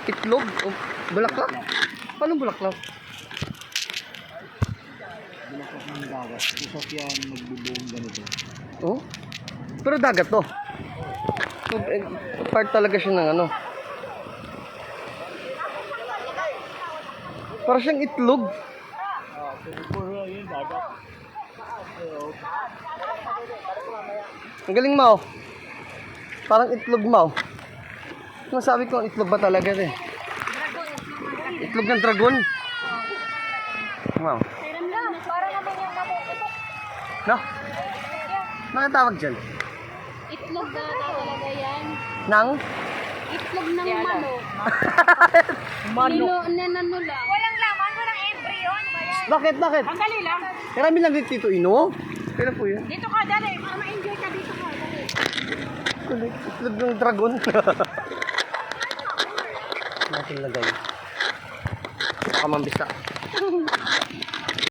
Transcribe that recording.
Itlog? O bulaklak? Paano bulaklak? Bulaklak ng dagat. Isa siya nagbubuong ganito. Oh? Pero dagat to. So, part talaga siya ng ano. Para siyang itlog. Puro yun dagat. Ang galing mo. Parang itlog mo. Masabi ko, itlog ba talaga ito eh? Itlog ng dragon. Wow. Para naman yung napuputok. No? Ano tawag dyan? Itlog na talaga yan. Nang? Itlog ng manok. Manok. Nilo, lang. Walang laman, walang embryo. Ano ba yan? Bakit? Bakit? Ang dali lang. Karami lang dito ino. Kailan po yun? Dito ka, dali. Ma-enjoy ka dito ka, dali. Itlog ng dragon. Natin lagay. Baka mambisa.